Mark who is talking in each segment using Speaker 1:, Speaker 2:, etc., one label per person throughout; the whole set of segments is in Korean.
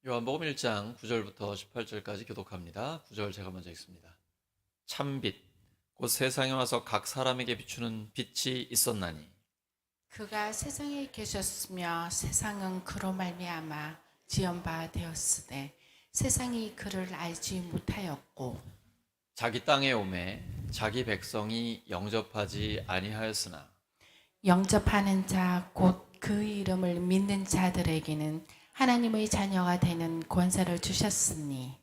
Speaker 1: 요한복음 1장 9절부터 18절까지 교독합니다. 9절 제가 먼저 읽습니다. 참빛 곧 세상에 와서 각 사람에게 비추는 빛이 있었나니
Speaker 2: 그가 세상에 계셨으며 세상은 그로 말미암아 지은 바 되었으되 세상이 그를 알지 못하였고
Speaker 1: 자기 땅에 오매 자기 백성이 영접하지 아니하였으나
Speaker 2: 영접하는 자 곧 그 이름을 믿는 자들에게는 하나님의 자녀가 되는 권세를 주셨으니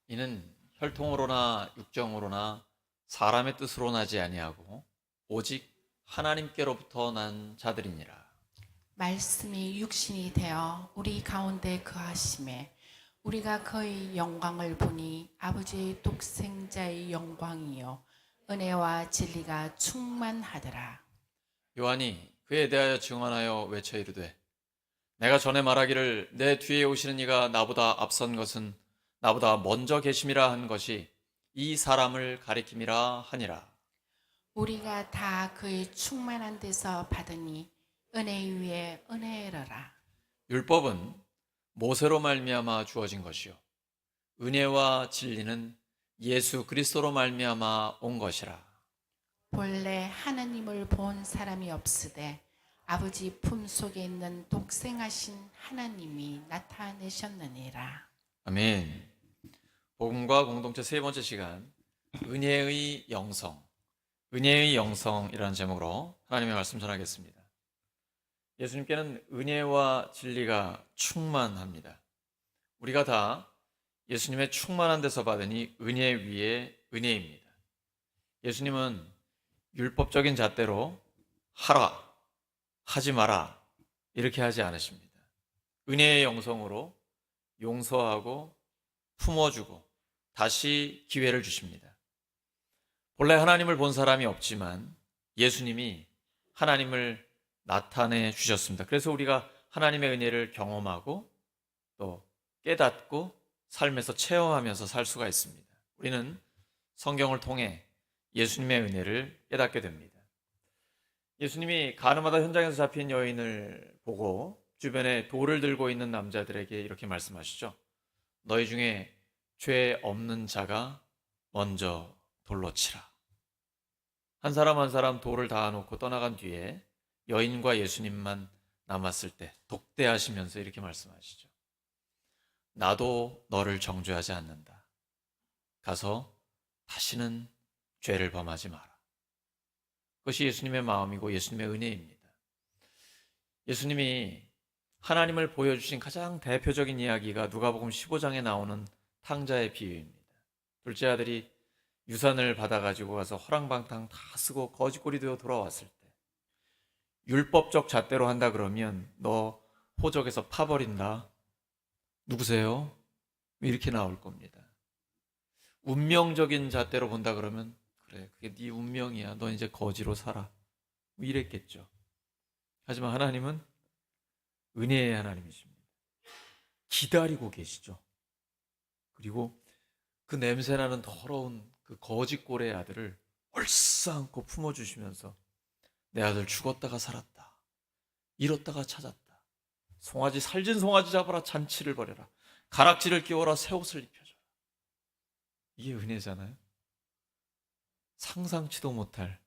Speaker 1: 이는 혈통으로나 육정으로나 사람의 뜻으로 나지 아니하고 오직 하나님께로부터 난 자들이니라.
Speaker 2: 말씀이 육신이 되어 우리 가운데 거하심에 우리가 그의 영광을 보니 아버지의 독생자의 영광이요 은혜와 진리가 충만하더라.
Speaker 1: 요한이 그에 대하여 증언하여 외쳐 이르되 내가 전에 말하기를 내 뒤에 오시는 이가 나보다 앞선 것은 나보다 먼저 계심이라 한 것이 이 사람을 가리킴이라 하니라.
Speaker 2: 우리가 다 그의 충만한 데서 받으니 은혜 위에 은혜로라.
Speaker 1: 율법은 모세로 말미암아 주어진 것이요 은혜와 진리는 예수 그리스도로 말미암아 온 것이라.
Speaker 2: 본래 하나님을 본 사람이 없으되 아버지 품속에 있는 독생하신 하나님이 나타내셨느니라.
Speaker 1: 아멘. 복음과 공동체 세 번째 시간, 은혜의 영성, 은혜의 영성이라는 제목으로 하나님의 말씀 전하겠습니다. 예수님께는 은혜와 진리가 충만합니다. 우리가 다 예수님의 충만한 데서 받으니 은혜 위에 은혜입니다. 예수님은 율법적인 잣대로 하라, 하지 마라 이렇게 하지 않으십니다. 은혜의 영성으로 용서하고 품어주고 다시 기회를 주십니다. 본래 하나님을 본 사람이 없지만 예수님이 하나님을 나타내 주셨습니다. 그래서 우리가 하나님의 은혜를 경험하고 또 깨닫고 삶에서 체험하면서 살 수가 있습니다. 우리는 성경을 통해 예수님의 은혜를 깨닫게 됩니다. 예수님이 가늠하다 현장에서 잡힌 여인을 보고 주변에 돌을 들고 있는 남자들에게 이렇게 말씀하시죠. 너희 중에 죄 없는 자가 먼저 돌로 치라. 한 사람 한 사람 돌을 닿아놓고 떠나간 뒤에 여인과 예수님만 남았을 때 독대하시면서 이렇게 말씀하시죠. 나도 너를 정죄하지 않는다. 가서 다시는 죄를 범하지 마라. 그것이 예수님의 마음이고 예수님의 은혜입니다. 예수님이 하나님을 보여주신 가장 대표적인 이야기가 누가복음 15장에 나오는 탕자의 비유입니다. 둘째 아들이 유산을 받아가지고 가서 허랑방탕 다 쓰고 거지꼴이 되어 돌아왔을 때 율법적 잣대로 한다 그러면 너 호적에서 파버린다. 누구세요? 이렇게 나올 겁니다. 운명적인 잣대로 본다 그러면 그래, 그게 네 운명이야. 너 이제 거지로 살아. 이랬겠죠. 하지만 하나님은 은혜의 하나님이십니다. 기다리고 계시죠. 그리고 그 냄새나는 더러운 그 거짓골의 아들을 얼싸안고 품어주시면서 내 아들 죽었다가 살았다. 잃었다가 찾았다. 송아지 살진 송아지 잡아라. 잔치를 벌여라. 가락지를 끼워라. 새 옷을 입혀줘라. 이게 은혜잖아요. 상상치도 못할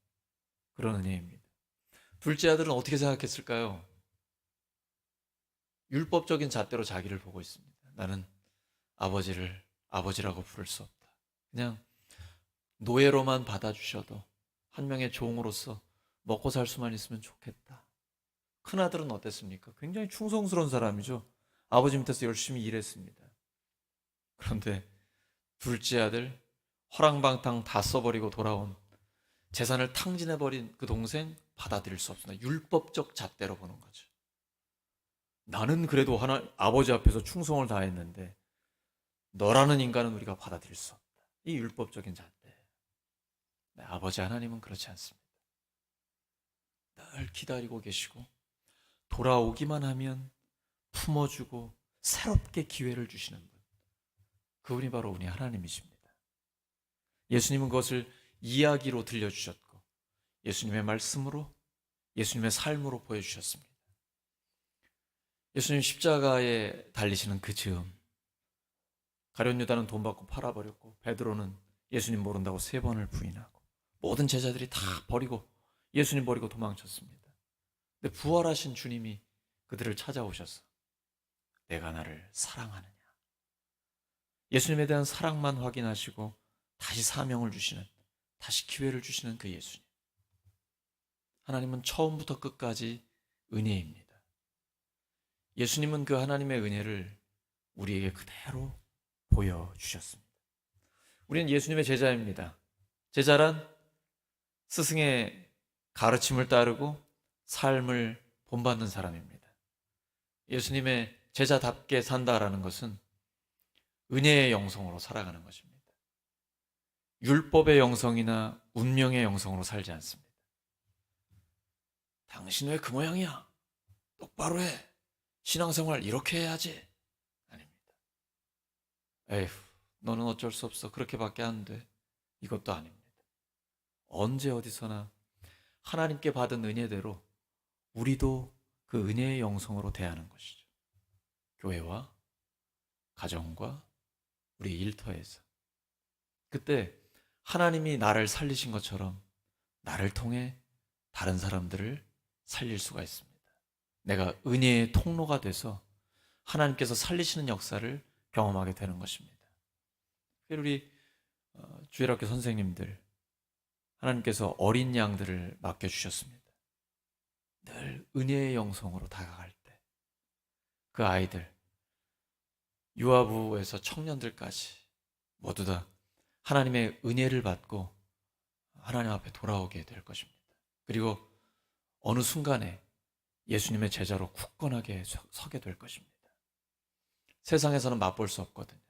Speaker 1: 그런 은혜입니다. 둘째 아들은 어떻게 생각했을까요? 율법적인 잣대로 자기를 보고 있습니다. 나는 아버지를 아버지라고 부를 수 없다. 그냥 노예로만 받아주셔도 한 명의 종으로서 먹고 살 수만 있으면 좋겠다. 큰아들은 어땠습니까? 굉장히 충성스러운 사람이죠. 아버지 밑에서 열심히 일했습니다. 그런데 둘째 아들 허랑방탕 다 써버리고 돌아온 재산을 탕진해버린 그 동생 받아들일 수 없습니다. 율법적 잣대로 보는 거죠. 나는 그래도 아버지 앞에서 충성을 다했는데 너라는 인간은 우리가 받아들일 수 없다. 이 율법적인 잣대. 아버지 하나님은 그렇지 않습니다. 늘 기다리고 계시고 돌아오기만 하면 품어주고 새롭게 기회를 주시는 분. 그분이 바로 우리 하나님이십니다. 예수님은 그것을 이야기로 들려주셨고 예수님의 말씀으로 예수님의 삶으로 보여주셨습니다. 예수님 십자가에 달리시는 그 즈음 가룟 유다는 돈 받고 팔아버렸고, 베드로는 예수님 모른다고 3번을 부인하고, 모든 제자들이 다 버리고 예수님 버리고 도망쳤습니다. 근데 부활하신 주님이 그들을 찾아오셔서 내가 나를 사랑하느냐, 예수님에 대한 사랑만 확인하시고 다시 사명을 주시는, 다시 기회를 주시는 그 예수님. 하나님은 처음부터 끝까지 은혜입니다. 예수님은 그 하나님의 은혜를 우리에게 그대로 보여주셨습니다. 우리는 예수님의 제자입니다. 제자란 스승의 가르침을 따르고 삶을 본받는 사람입니다. 예수님의 제자답게 산다라는 것은 은혜의 영성으로 살아가는 것입니다. 율법의 영성이나 운명의 영성으로 살지 않습니다. 당신 왜 그 모양이야? 똑바로 해. 신앙생활 이렇게 해야지. 아닙니다. 에휴, 너는 어쩔 수 없어. 그렇게밖에 안 돼. 이것도 아닙니다. 언제 어디서나 하나님께 받은 은혜대로 우리도 그 은혜의 영성으로 대하는 것이죠. 교회와 가정과 우리 일터에서. 그때 하나님이 나를 살리신 것처럼 나를 통해 다른 사람들을 살릴 수가 있습니다. 내가 은혜의 통로가 돼서 하나님께서 살리시는 역사를 경험하게 되는 것입니다. 우리 주일학교 선생님들, 하나님께서 어린 양들을 맡겨주셨습니다. 늘 은혜의 영성으로 다가갈 때 그 아이들, 유아부에서 청년들까지 모두 다 하나님의 은혜를 받고 하나님 앞에 돌아오게 될 것입니다. 그리고 어느 순간에 예수님의 제자로 굳건하게 서게 될 것입니다. 세상에서는 맛볼 수 없거든요.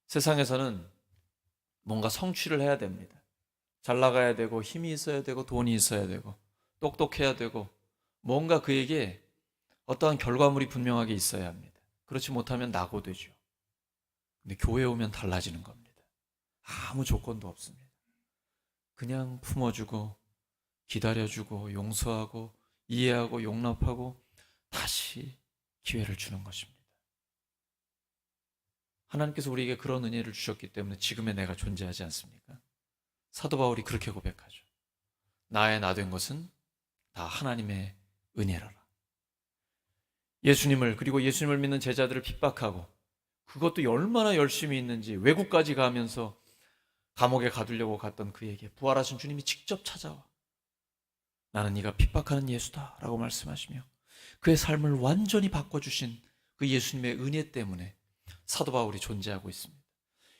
Speaker 1: 세상에서는 뭔가 성취를 해야 됩니다. 잘 나가야 되고, 힘이 있어야 되고, 돈이 있어야 되고, 똑똑해야 되고, 뭔가 그에게 어떠한 결과물이 분명하게 있어야 합니다. 그렇지 못하면 낙오되죠. 근데 교회에 오면 달라지는 겁니다. 아무 조건도 없습니다. 그냥 품어주고, 기다려주고, 용서하고, 이해하고, 용납하고, 다시 기회를 주는 것입니다. 하나님께서 우리에게 그런 은혜를 주셨기 때문에 지금의 내가 존재하지 않습니까? 사도 바울이 그렇게 고백하죠. 나의 나 된 것은 다 하나님의 은혜라라. 예수님을, 그리고 예수님을 믿는 제자들을 핍박하고, 그것도 얼마나 열심히 있는지 외국까지 가면서 감옥에 가두려고 갔던 그에게 부활하신 주님이 직접 찾아와 나는 네가 핍박하는 예수다 라고 말씀하시며 그의 삶을 완전히 바꿔주신 그 예수님의 은혜 때문에 사도 바울이 존재하고 있습니다.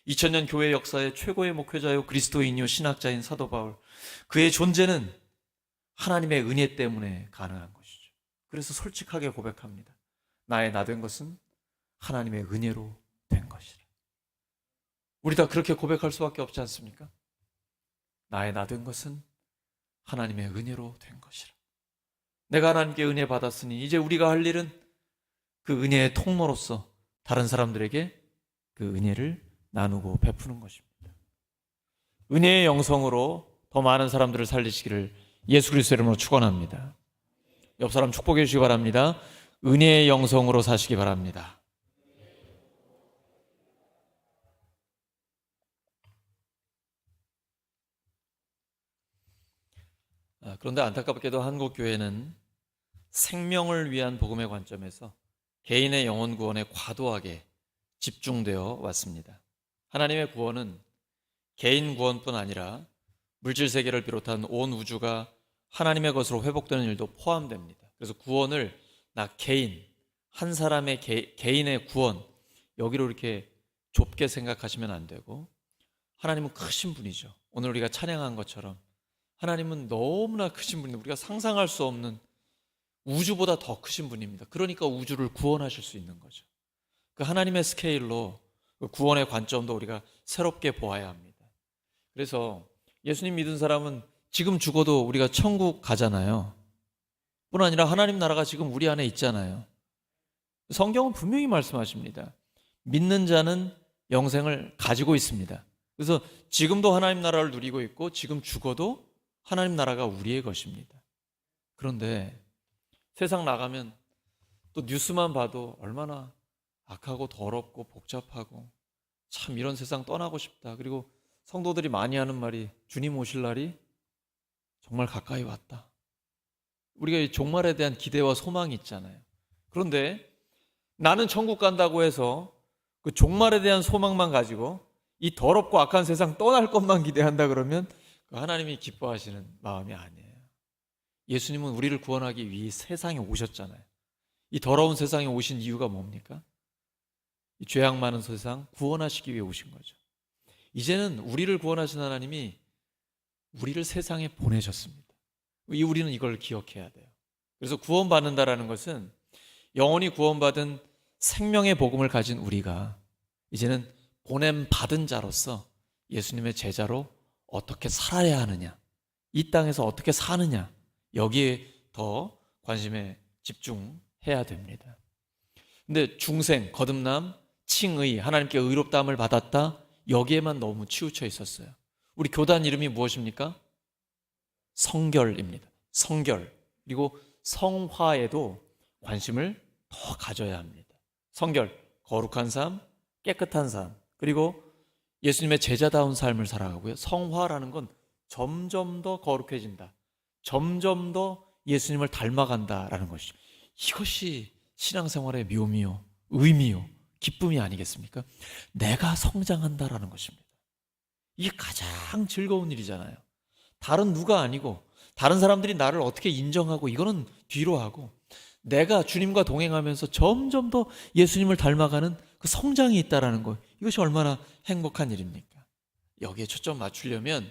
Speaker 1: 2000년 교회 역사의 최고의 목회자요 그리스도인이요 신학자인 사도 바울, 그의 존재는 하나님의 은혜 때문에 가능한 것이죠. 그래서 솔직하게 고백합니다. 나의 나 된 것은 하나님의 은혜로 된 것이라. 우리 다 그렇게 고백할 수밖에 없지 않습니까? 나의 나 된 것은 하나님의 은혜로 된 것이라. 내가 하나님께 은혜 받았으니 이제 우리가 할 일은 그 은혜의 통로로서 다른 사람들에게 그 은혜를 나누고 베푸는 것입니다. 은혜의 영성으로 더 많은 사람들을 살리시기를 예수 그리스도의 이름으로 축원합니다. 옆 사람 축복해 주시기 바랍니다. 은혜의 영성으로 사시기 바랍니다. 그런데 안타깝게도 한국 교회는 생명을 위한 복음의 관점에서 개인의 영혼 구원에 과도하게 집중되어 왔습니다. 하나님의 구원은 개인 구원뿐 아니라 물질 세계를 비롯한 온 우주가 하나님의 것으로 회복되는 일도 포함됩니다. 그래서 구원을 나 개인, 한 사람의 개인의 구원, 여기로 이렇게 좁게 생각하시면 안 되고, 하나님은 크신 분이죠. 오늘 우리가 찬양한 것처럼 하나님은 너무나 크신 분입니다. 우리가 상상할 수 없는 우주보다 더 크신 분입니다. 그러니까 우주를 구원하실 수 있는 거죠. 그 하나님의 스케일로 그 구원의 관점도 우리가 새롭게 보아야 합니다. 그래서 예수님 믿은 사람은 지금 죽어도 우리가 천국 가잖아요. 뿐 아니라 하나님 나라가 지금 우리 안에 있잖아요. 성경은 분명히 말씀하십니다. 믿는 자는 영생을 가지고 있습니다. 그래서 지금도 하나님 나라를 누리고 있고 지금 죽어도 하나님 나라가 우리의 것입니다. 그런데 세상 나가면 또 뉴스만 봐도 얼마나 악하고 더럽고 복잡하고 참 이런 세상 떠나고 싶다. 그리고 성도들이 많이 하는 말이 주님 오실 날이 정말 가까이 왔다. 우리가 이 종말에 대한 기대와 소망이 있잖아요. 그런데 나는 천국 간다고 해서 그 종말에 대한 소망만 가지고 이 더럽고 악한 세상 떠날 것만 기대한다 그러면 그 하나님이 기뻐하시는 마음이 아니에요. 예수님은 우리를 구원하기 위해 세상에 오셨잖아요. 이 더러운 세상에 오신 이유가 뭡니까? 이 죄악 많은 세상 구원하시기 위해 오신 거죠. 이제는 우리를 구원하신 하나님이 우리를 세상에 보내셨습니다. 우리는 이걸 기억해야 돼요. 그래서 구원받는다라는 것은 영원히 구원받은 생명의 복음을 가진 우리가 이제는 보냄 받은 자로서 예수님의 제자로 어떻게 살아야 하느냐, 이 땅에서 어떻게 사느냐, 여기에 더 관심에 집중해야 됩니다. 근데 중생, 거듭남, 칭의, 하나님께 의롭다함을 받았다, 여기에만 너무 치우쳐 있었어요. 우리 교단 이름이 무엇입니까? 성결입니다. 성결. 그리고 성화에도 관심을 더 가져야 합니다. 성결, 거룩한 삶, 깨끗한 삶, 그리고 예수님의 제자다운 삶을 살아가고요. 성화라는 건 점점 더 거룩해진다, 점점 더 예수님을 닮아간다라는 것이죠. 이것이 신앙생활의 묘미요, 의미요, 기쁨이 아니겠습니까? 내가 성장한다라는 것입니다. 이게 가장 즐거운 일이잖아요. 다른 누가 아니고 다른 사람들이 나를 어떻게 인정하고 이거는 뒤로 하고 내가 주님과 동행하면서 점점 더 예수님을 닮아가는 그 성장이 있다라는 것, 이것이 얼마나 행복한 일입니까? 여기에 초점 맞추려면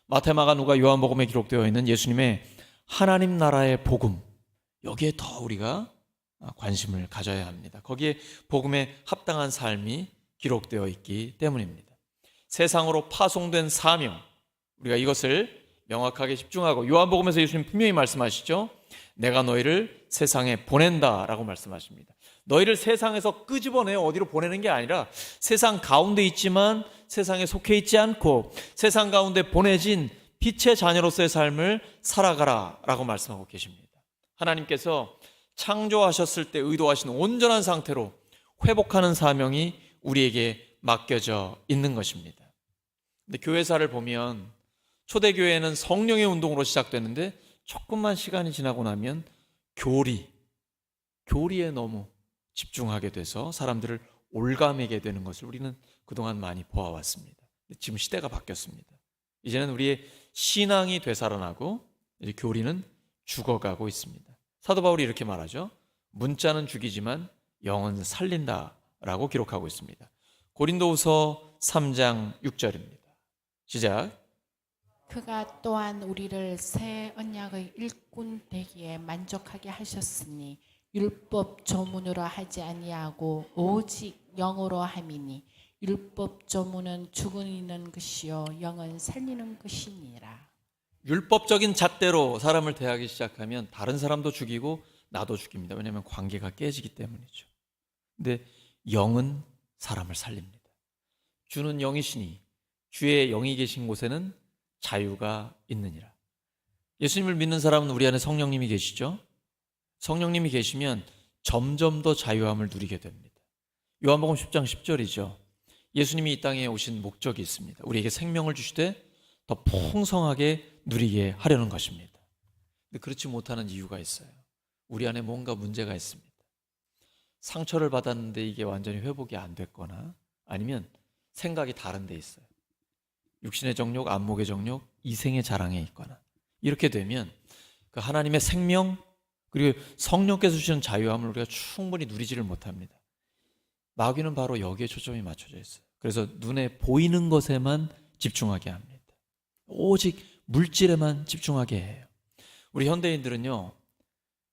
Speaker 1: 마태, 마가, 누가, 요한복음에 기록되어 있는 예수님의 하나님 나라의 복음, 여기에 더 우리가 관심을 가져야 합니다. 거기에 복음에 합당한 삶이 기록되어 있기 때문입니다. 세상으로 파송된 사명, 우리가 이것을 명확하게 집중하고, 요한복음에서 예수님 분명히 말씀하시죠. 내가 너희를 세상에 보낸다라고 말씀하십니다. 너희를 세상에서 끄집어내어 어디로 보내는 게 아니라 세상 가운데 있지만 세상에 속해 있지 않고 세상 가운데 보내진 빛의 자녀로서의 삶을 살아가라 라고 말씀하고 계십니다. 하나님께서 창조하셨을 때 의도하신 온전한 상태로 회복하는 사명이 우리에게 맡겨져 있는 것입니다. 근데 교회사를 보면 초대교회는 성령의 운동으로 시작됐는데 조금만 시간이 지나고 나면 교리에 너무 집중하게 돼서 사람들을 올가매게 되는 것을 우리는 그동안 많이 보아왔습니다. 지금 시대가 바뀌었습니다. 이제는 우리의 신앙이 되살아나고 이제 교리는 죽어가고 있습니다. 사도 바울이 이렇게 말하죠. 문자는 죽이지만 영은 살린다라고 기록하고 있습니다. 고린도후서 3장 6절입니다. 시작.
Speaker 2: 그가 또한 우리를 새 언약의 일꾼 되기에 만족하게 하셨으니 율법 조문으로 하지 아니하고 오직 영으로 함이니 율법 조문은 죽이는 것이요 영은 살리는 것이니라.
Speaker 1: 율법적인 잣대로 사람을 대하기 시작하면 다른 사람도 죽이고 나도 죽입니다. 왜냐하면 관계가 깨지기 때문이죠. 근데 영은 사람을 살립니다. 주는 영이시니 주의 영이 계신 곳에는 자유가 있느니라. 예수님을 믿는 사람은 우리 안에 성령님이 계시죠. 성령님이 계시면 점점 더 자유함을 누리게 됩니다. 요한복음 10장 10절이죠. 예수님이 이 땅에 오신 목적이 있습니다. 우리에게 생명을 주시되 더 풍성하게 누리게 하려는 것입니다. 근데 그렇지 못하는 이유가 있어요. 우리 안에 뭔가 문제가 있습니다. 상처를 받았는데 이게 완전히 회복이 안 됐거나 아니면 생각이 다른 데 있어요. 육신의 정욕, 안목의 정욕, 이생의 자랑에 있거나 이렇게 되면 그 하나님의 생명 그리고 성령께서 주시는 자유함을 우리가 충분히 누리지를 못합니다. 마귀는 바로 여기에 초점이 맞춰져 있어요. 그래서 눈에 보이는 것에만 집중하게 합니다. 오직 물질에만 집중하게 해요. 우리 현대인들은요,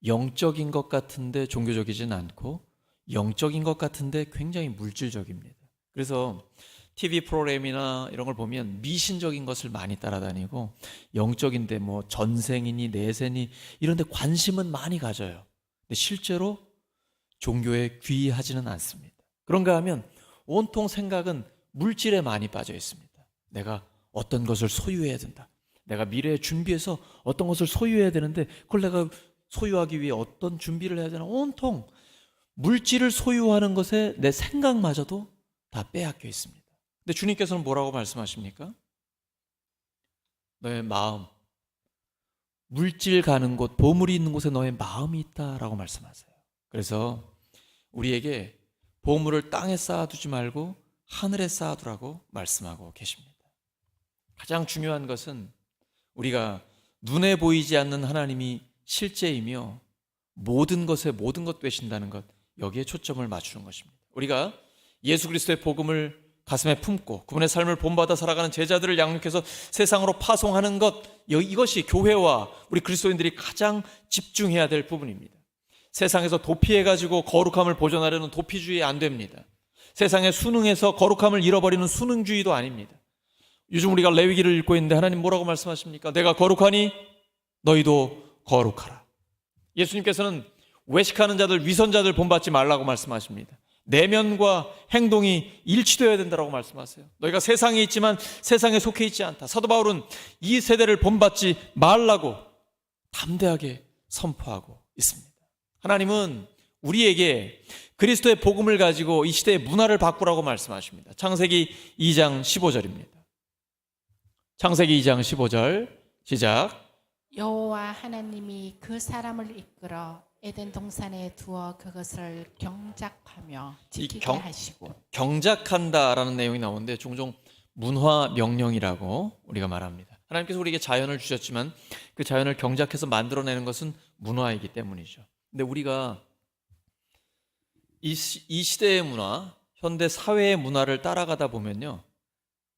Speaker 1: 영적인 것 같은데 종교적이진 않고 영적인 것 같은데 굉장히 물질적입니다. 그래서 TV 프로그램이나 이런 걸 보면 미신적인 것을 많이 따라다니고 영적인데 뭐 전생이니 내세니 이런 데 관심은 많이 가져요. 근데 실제로 종교에 귀의하지는 않습니다. 그런가 하면 온통 생각은 물질에 많이 빠져 있습니다. 내가 어떤 것을 소유해야 된다. 내가 미래에 준비해서 어떤 것을 소유해야 되는데 그걸 내가 소유하기 위해 어떤 준비를 해야 되나. 온통 물질을 소유하는 것에 내 생각마저도 다 빼앗겨 있습니다. 근데 주님께서는 뭐라고 말씀하십니까? 너의 마음, 물질 가는 곳, 보물이 있는 곳에 너의 마음이 있다라고 말씀하세요. 그래서 우리에게 보물을 땅에 쌓아두지 말고 하늘에 쌓아두라고 말씀하고 계십니다. 가장 중요한 것은 우리가 눈에 보이지 않는 하나님이 실제이며 모든 것에 모든 것 되신다는 것, 여기에 초점을 맞추는 것입니다. 우리가 예수 그리스도의 복음을 가슴에 품고 그분의 삶을 본받아 살아가는 제자들을 양육해서 세상으로 파송하는 것, 이것이 교회와 우리 그리스도인들이 가장 집중해야 될 부분입니다. 세상에서 도피해가지고 거룩함을 보존하려는 도피주의 안 됩니다. 세상의 순응에서 거룩함을 잃어버리는 순응주의도 아닙니다. 요즘 우리가 레위기를 읽고 있는데 하나님 뭐라고 말씀하십니까? 내가 거룩하니 너희도 거룩하라. 예수님께서는 외식하는 자들, 위선자들 본받지 말라고 말씀하십니다. 내면과 행동이 일치되어야 된다고 말씀하세요. 너희가 세상에 있지만 세상에 속해 있지 않다. 사도 바울은 이 세대를 본받지 말라고 담대하게 선포하고 있습니다. 하나님은 우리에게 그리스도의 복음을 가지고 이 시대의 문화를 바꾸라고 말씀하십니다. 창세기 2장 15절입니다. 창세기 2장 15절 시작.
Speaker 2: 여호와 하나님이 그 사람을 이끌어 에덴 동산에 두어 그것을 경작하며 지키게 하시고.
Speaker 1: 경작한다라는 내용이 나오는데 종종 문화 명령이라고 우리가 말합니다. 하나님께서 우리에게 자연을 주셨지만 그 자연을 경작해서 만들어내는 것은 문화이기 때문이죠. 근데 우리가 이 시대의 문화, 현대 사회의 문화를 따라가다 보면요,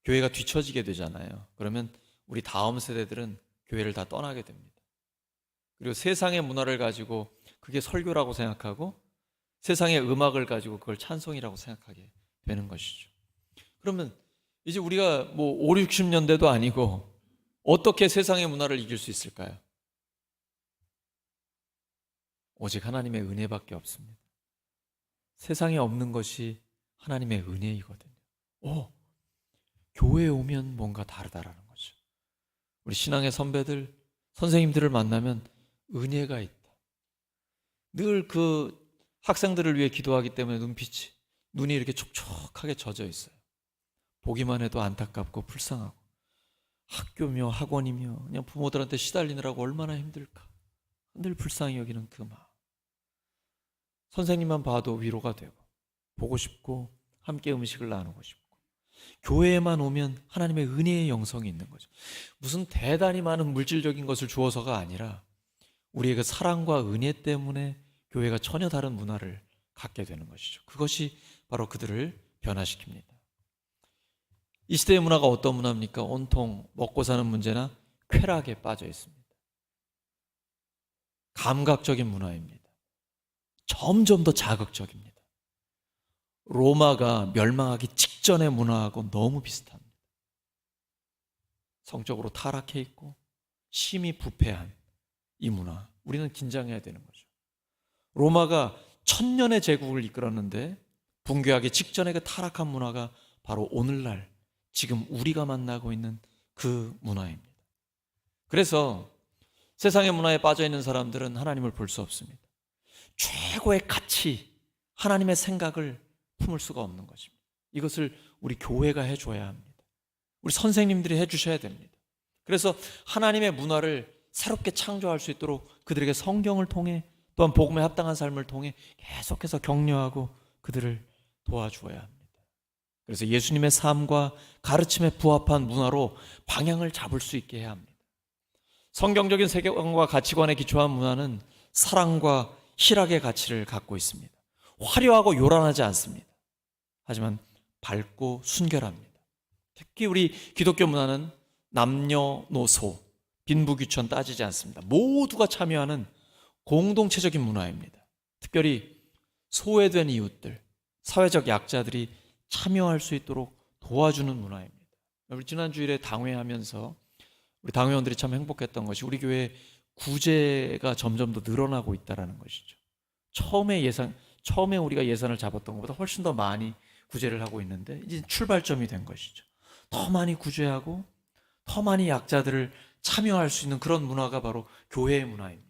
Speaker 1: 교회가 뒤처지게 되잖아요. 그러면 우리 다음 세대들은 교회를 다 떠나게 됩니다. 그리고 세상의 문화를 가지고 그게 설교라고 생각하고 세상의 음악을 가지고 그걸 찬송이라고 생각하게 되는 것이죠. 그러면 이제 우리가 뭐 5, 60년대도 아니고 어떻게 세상의 문화를 이길 수 있을까요? 오직 하나님의 은혜밖에 없습니다. 세상에 없는 것이 하나님의 은혜이거든요. 교회에 오면 뭔가 다르다라는 거죠. 우리 신앙의 선배들, 선생님들을 만나면 은혜가 있다. 늘 그 학생들을 위해 기도하기 때문에 눈이 이렇게 촉촉하게 젖어 있어요. 보기만 해도 안타깝고 불쌍하고, 학교며 학원이며 그냥 부모들한테 시달리느라고 얼마나 힘들까. 늘 불쌍히 여기는 그 마음. 선생님만 봐도 위로가 되고 보고 싶고 함께 음식을 나누고 싶고, 교회에만 오면 하나님의 은혜의 영성이 있는 거죠. 무슨 대단히 많은 물질적인 것을 주어서가 아니라 우리의 그 사랑과 은혜 때문에 교회가 전혀 다른 문화를 갖게 되는 것이죠. 그것이 바로 그들을 변화시킵니다. 이 시대의 문화가 어떤 문화입니까? 온통 먹고 사는 문제나 쾌락에 빠져 있습니다. 감각적인 문화입니다. 점점 더 자극적입니다. 로마가 멸망하기 직전의 문화하고 너무 비슷합니다. 성적으로 타락해 있고 심히 부패한 이 문화, 우리는 긴장해야 되는 거죠. 로마가 1000년의 제국을 이끌었는데 붕괴하기 직전의 그 타락한 문화가 바로 오늘날 지금 우리가 만나고 있는 그 문화입니다. 그래서 세상의 문화에 빠져 있는 사람들은 하나님을 볼 수 없습니다. 최고의 가치, 하나님의 생각을 품을 수가 없는 것입니다. 이것을 우리 교회가 해줘야 합니다. 우리 선생님들이 해주셔야 됩니다. 그래서 하나님의 문화를 새롭게 창조할 수 있도록 그들에게 성경을 통해 또한 복음에 합당한 삶을 통해 계속해서 격려하고 그들을 도와주어야 합니다. 그래서 예수님의 삶과 가르침에 부합한 문화로 방향을 잡을 수 있게 해야 합니다. 성경적인 세계관과 가치관에 기초한 문화는 사랑과 희락의 가치를 갖고 있습니다. 화려하고 요란하지 않습니다. 하지만 밝고 순결합니다. 특히 우리 기독교 문화는 남녀노소, 빈부귀천 따지지 않습니다. 모두가 참여하는 공동체적인 문화입니다. 특별히 소외된 이웃들, 사회적 약자들이 참여할 수 있도록 도와주는 문화입니다. 우리 지난 주일에 당회하면서 우리 당회원들이 참 행복했던 것이 우리 교회 구제가 점점 더 늘어나고 있다는 것이죠. 처음에 우리가 예산을 잡았던 것보다 훨씬 더 많이 구제를 하고 있는데 이제 출발점이 된 것이죠. 더 많이 구제하고 더 많이 약자들을 참여할 수 있는 그런 문화가 바로 교회의 문화입니다.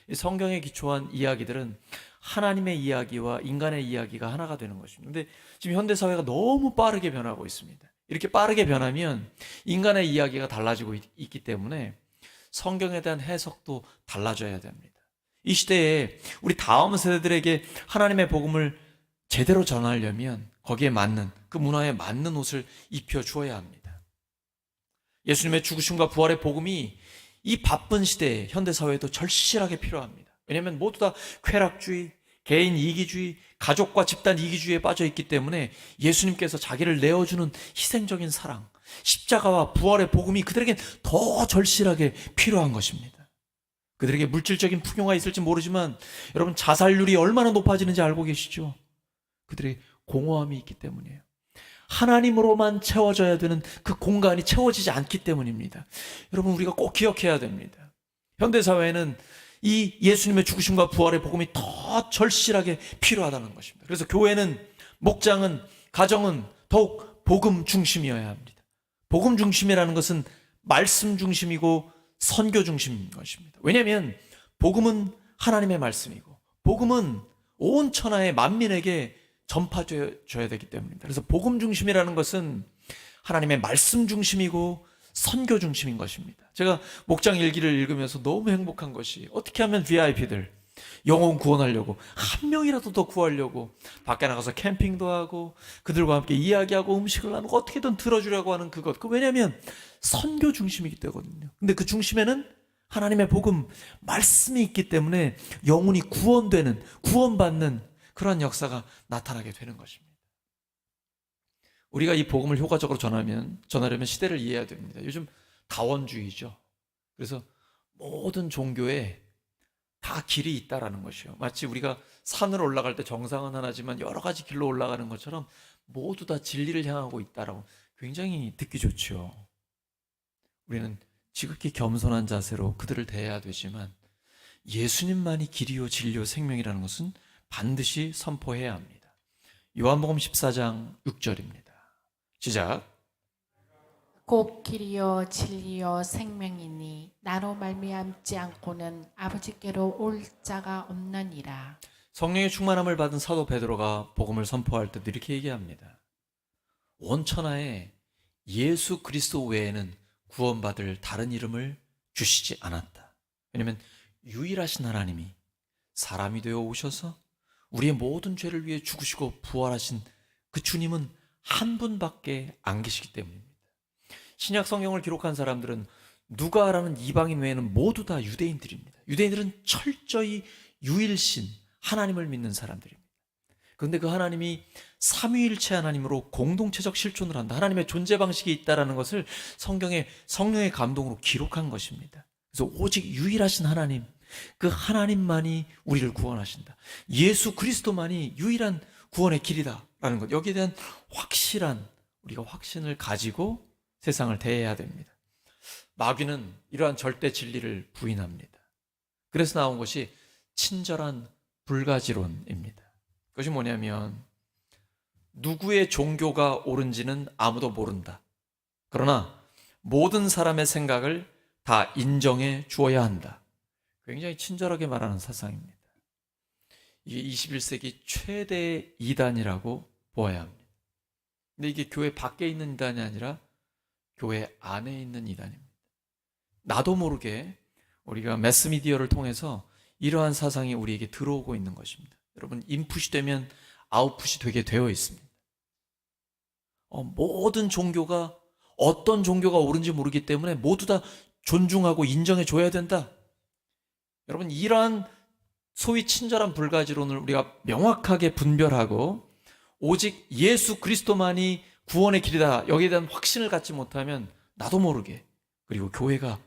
Speaker 1: 이 성경에 기초한 이야기들은 하나님의 이야기와 인간의 이야기가 하나가 되는 것입니다. 근데 지금 현대 사회가 너무 빠르게 변하고 있습니다. 이렇게 빠르게 변하면 인간의 이야기가 달라지고 있기 때문에 성경에 대한 해석도 달라져야 됩니다. 이 시대에 우리 다음 세대들에게 하나님의 복음을 제대로 전하려면 거기에 맞는, 그 문화에 맞는 옷을 입혀 주어야 합니다. 예수님의 죽으심과 부활의 복음이 이 바쁜 시대에 현대 사회에도 절실하게 필요합니다. 왜냐하면 모두 다 쾌락주의, 개인 이기주의, 가족과 집단 이기주의에 빠져 있기 때문에 예수님께서 자기를 내어주는 희생적인 사랑, 십자가와 부활의 복음이 그들에겐 더 절실하게 필요한 것입니다. 그들에게 물질적인 풍요가 있을지 모르지만 여러분, 자살률이 얼마나 높아지는지 알고 계시죠? 그들의 공허함이 있기 때문이에요. 하나님으로만 채워져야 되는 그 공간이 채워지지 않기 때문입니다. 여러분, 우리가 꼭 기억해야 됩니다. 현대사회에는 이 예수님의 죽으심과 부활의 복음이 더 절실하게 필요하다는 것입니다. 그래서 교회는, 목장은, 가정은 더욱 복음 중심이어야 합니다. 복음 중심이라는 것은 말씀 중심이고 선교 중심인 것입니다. 왜냐하면 복음은 하나님의 말씀이고 복음은 온 천하의 만민에게 전파줘야 되기 때문입니다. 그래서 복음 중심이라는 것은 하나님의 말씀 중심이고 선교 중심인 것입니다. 제가 목장 일기를 읽으면서 너무 행복한 것이, 어떻게 하면 VIP들 영혼 구원하려고, 한 명이라도 더 구하려고 밖에 나가서 캠핑도 하고 그들과 함께 이야기하고 음식을 나누고 어떻게든 들어주려고 하는 그것, 왜냐하면 선교 중심이기 때문이거든요. 근데 그 중심에는 하나님의 복음, 말씀이 있기 때문에 영혼이 구원되는, 구원받는 그러한 역사가 나타나게 되는 것입니다. 우리가 이 복음을 효과적으로 전하려면 시대를 이해해야 됩니다. 요즘 다원주의죠. 그래서 모든 종교에 다 길이 있다라는 것이요. 마치 우리가 산을 올라갈 때 정상은 하나지만 여러 가지 길로 올라가는 것처럼 모두 다 진리를 향하고 있다라고, 굉장히 듣기 좋죠. 우리는 지극히 겸손한 자세로 그들을 대해야 되지만 예수님만이 길이요 진리요 생명이라는 것은 반드시 선포해야 합니다. 요한복음 14장 6절입니다. 시작.
Speaker 2: 곧 길이요 진리요 생명이니 나로 말미암지 않고는 아버지께로 올 자가 없느니라.
Speaker 1: 성령의 충만함을 받은 사도 베드로가 복음을 선포할 때 이렇게 얘기합니다. 온 천하에 예수 그리스도 외에는 구원받을 다른 이름을 주시지 않았다. 왜냐하면 유일하신 하나님이 사람이 되어 오셔서 우리의 모든 죄를 위해 죽으시고 부활하신 그 주님은 한 분밖에 안 계시기 때문입니다. 신약 성경을 기록한 사람들은 누가라는 이방인 외에는 모두 다 유대인들입니다. 유대인들은 철저히 유일신 하나님을 믿는 사람들입니다. 그런데 그 하나님이 삼위일체 하나님으로 공동체적 실존을 한다, 하나님의 존재 방식이 있다는 것을 성경에 성령의 감동으로 기록한 것입니다. 그래서 오직 유일하신 하나님, 그 하나님만이 우리를 구원하신다, 예수 그리스도만이 유일한 구원의 길이다라는 것, 여기에 대한 확실한, 우리가 확신을 가지고 세상을 대해야 됩니다. 마귀는 이러한 절대 진리를 부인합니다. 그래서 나온 것이 친절한 불가지론입니다. 그것이 뭐냐면 누구의 종교가 옳은지는 아무도 모른다. 그러나 모든 사람의 생각을 다 인정해 주어야 한다. 굉장히 친절하게 말하는 사상입니다. 이게 21세기 최대의 이단이라고 보아야 합니다. 근데 이게 교회 밖에 있는 이단이 아니라 교회 안에 있는 이단입니다. 나도 모르게 우리가 매스미디어를 통해서 이러한 사상이 우리에게 들어오고 있는 것입니다. 여러분, 인풋이 되면 아웃풋이 되게 되어 있습니다. 모든 종교가, 어떤 종교가 옳은지 모르기 때문에 모두 다 존중하고 인정해 줘야 된다. 여러분, 이러한 소위 친절한 불가지론을 우리가 명확하게 분별하고 오직 예수 그리스도만이 구원의 길이다, 여기에 대한 확신을 갖지 못하면 나도 모르게, 그리고 교회가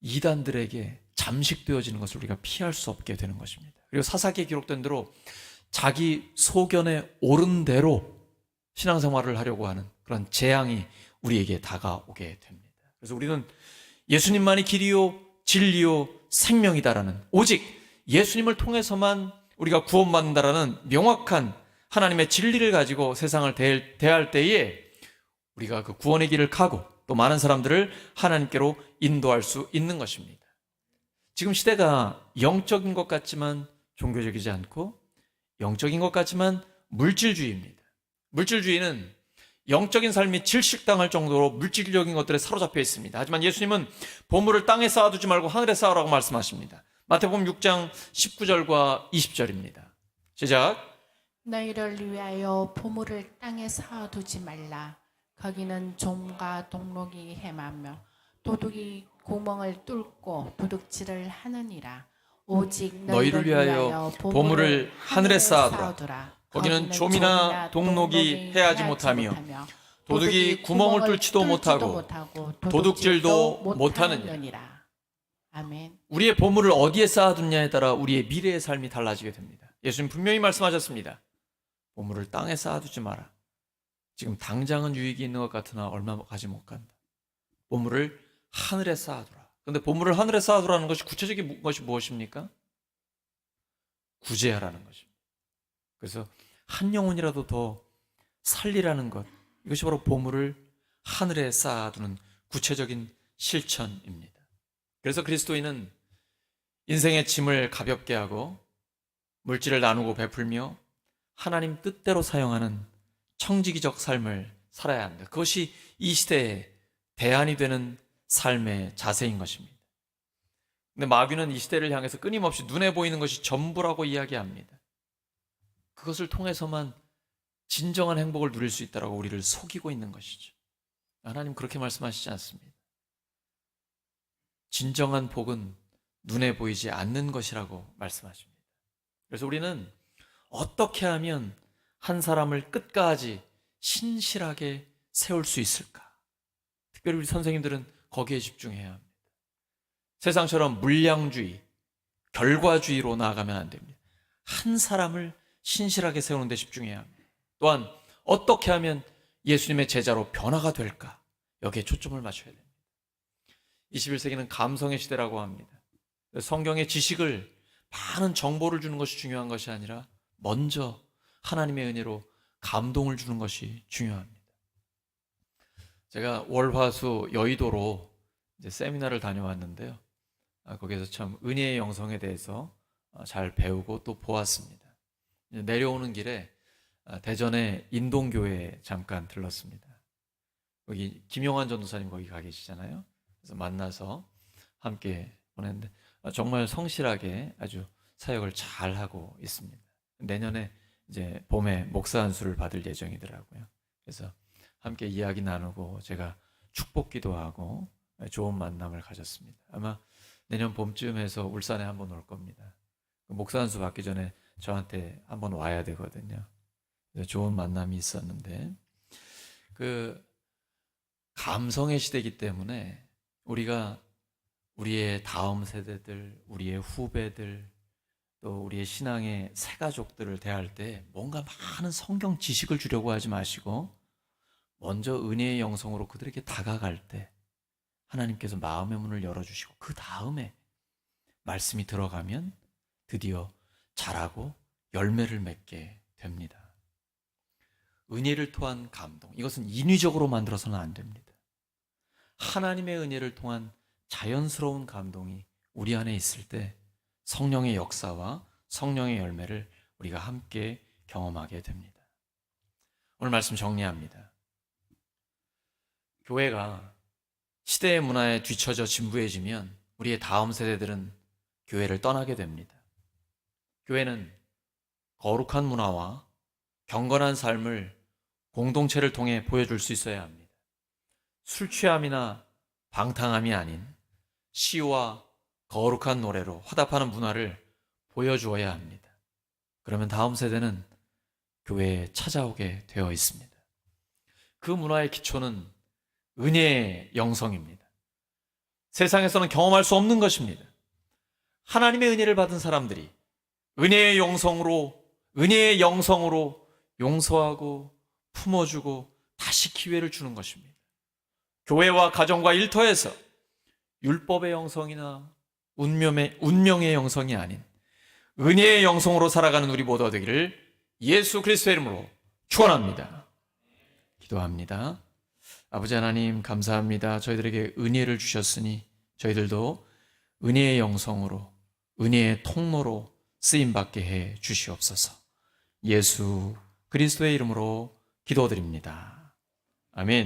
Speaker 1: 이단들에게 잠식되어지는 것을 우리가 피할 수 없게 되는 것입니다. 그리고 사사기에 기록된 대로 자기 소견에 옳은 대로 신앙생활을 하려고 하는 그런 재앙이 우리에게 다가오게 됩니다. 그래서 우리는 예수님만이 길이요 진리요 생명이다라는, 오직 예수님을 통해서만 우리가 구원받는다라는 명확한 하나님의 진리를 가지고 세상을 대할 때에 우리가 그 구원의 길을 가고 또 많은 사람들을 하나님께로 인도할 수 있는 것입니다. 지금 시대가 영적인 것 같지만 종교적이지 않고 영적인 것 같지만 물질주의입니다. 물질주의는 영적인 삶이 질식당할 정도로 물질적인 것들에 사로잡혀 있습니다. 하지만 예수님은 보물을 땅에 쌓아두지 말고 하늘에 쌓으라고 말씀하십니다. 마태복음 6장 19절과 20절입니다. 시작.
Speaker 2: 너희를 위하여 보물을 땅에 쌓아두지 말라. 거기는 좀과 동록이 헤매며 도둑이 구멍을 뚫고 도둑질을 하느니라. 오직
Speaker 1: 너희를 위하여 보물을 하늘에 쌓아두라. 거기는 좀이나 동록이 해하지 못하며 도둑이 구멍을 뚫지도 못하고 도둑질도 못하느니라.
Speaker 2: 아멘.
Speaker 1: 우리의 보물을 어디에 쌓아두냐에 따라 우리의 미래의 삶이 달라지게 됩니다. 예수님 분명히 말씀하셨습니다. 보물을 땅에 쌓아두지 마라. 지금 당장은 유익이 있는 것 같으나 얼마 가지 못 간다. 보물을 하늘에 쌓아두라. 그런데 보물을 하늘에 쌓아두라는 것이 구체적인 것이 무엇입니까? 구제하라는 것입니다. 그래서 한 영혼이라도 더 살리라는 것, 이것이 바로 보물을 하늘에 쌓아두는 구체적인 실천입니다. 그래서 그리스도인은 인생의 짐을 가볍게 하고 물질을 나누고 베풀며 하나님 뜻대로 사용하는 청지기적 삶을 살아야 합니다. 그것이 이 시대의 대안이 되는 삶의 자세인 것입니다. 근데 마귀는 이 시대를 향해서 끊임없이 눈에 보이는 것이 전부라고 이야기합니다. 그것을 통해서만 진정한 행복을 누릴 수 있다고 우리를 속이고 있는 것이죠. 하나님 그렇게 말씀하시지 않습니다. 진정한 복은 눈에 보이지 않는 것이라고 말씀하십니다. 그래서 우리는 어떻게 하면 한 사람을 끝까지 신실하게 세울 수 있을까? 특별히 우리 선생님들은 거기에 집중해야 합니다. 세상처럼 물량주의, 결과주의로 나아가면 안 됩니다. 한 사람을 신실하게 세우는 데 집중해야 합니다. 또한 어떻게 하면 예수님의 제자로 변화가 될까? 여기에 초점을 맞춰야 됩니다. 21세기는 감성의 시대라고 합니다. 성경의 지식을 많은 정보를 주는 것이 중요한 것이 아니라 먼저 하나님의 은혜로 감동을 주는 것이 중요합니다. 제가 월화수 여의도로 이제 세미나를 다녀왔는데요. 거기에서 참 은혜의 영성에 대해서 잘 배우고 또 보았습니다. 내려오는 길에 대전의 인동교회에 잠깐 들렀습니다. 여기 김용환 전도사님 거기 가 계시잖아요. 그래서 만나서 함께 보냈는데 정말 성실하게 아주 사역을 잘 하고 있습니다. 내년에 이제 봄에 목사 안수를 받을 예정이더라고요. 그래서 함께 이야기 나누고 제가 축복 기도하고 좋은 만남을 가졌습니다. 아마 내년 봄쯤에서 울산에 한번 올 겁니다. 목사 안수 받기 전에 저한테 한번 와야 되거든요. 그래서 좋은 만남이 있었는데 그 감성의 시대이기 때문에 우리가 우리의 다음 세대들, 우리의 후배들, 또 우리의 신앙의 새 가족들을 대할 때 뭔가 많은 성경 지식을 주려고 하지 마시고 먼저 은혜의 영성으로 그들에게 다가갈 때 하나님께서 마음의 문을 열어주시고 그 다음에 말씀이 들어가면 드디어 자라고 열매를 맺게 됩니다. 은혜를 통한 감동, 이것은 인위적으로 만들어서는 안 됩니다. 하나님의 은혜를 통한 자연스러운 감동이 우리 안에 있을 때 성령의 역사와 성령의 열매를 우리가 함께 경험하게 됩니다. 오늘 말씀 정리합니다. 교회가 시대의 문화에 뒤처져 진부해지면 우리의 다음 세대들은 교회를 떠나게 됩니다. 교회는 거룩한 문화와 경건한 삶을 공동체를 통해 보여줄 수 있어야 합니다. 술 취함이나 방탕함이 아닌 시와 거룩한 노래로 화답하는 문화를 보여주어야 합니다. 그러면 다음 세대는 교회에 찾아오게 되어 있습니다. 그 문화의 기초는 은혜의 영성입니다. 세상에서는 경험할 수 없는 것입니다. 하나님의 은혜를 받은 사람들이 은혜의 영성으로 용서하고 품어주고 다시 기회를 주는 것입니다. 교회와 가정과 일터에서 율법의 영성이나 운명의 영성이 아닌 은혜의 영성으로 살아가는 우리 모두가 되기를 예수 그리스도의 이름으로 축원합니다. 기도합니다. 아버지 하나님 감사합니다. 저희들에게 은혜를 주셨으니 저희들도 은혜의 영성으로 은혜의 통로로 쓰임 받게 해 주시옵소서. 예수 그리스도의 이름으로 기도드립니다. 아멘.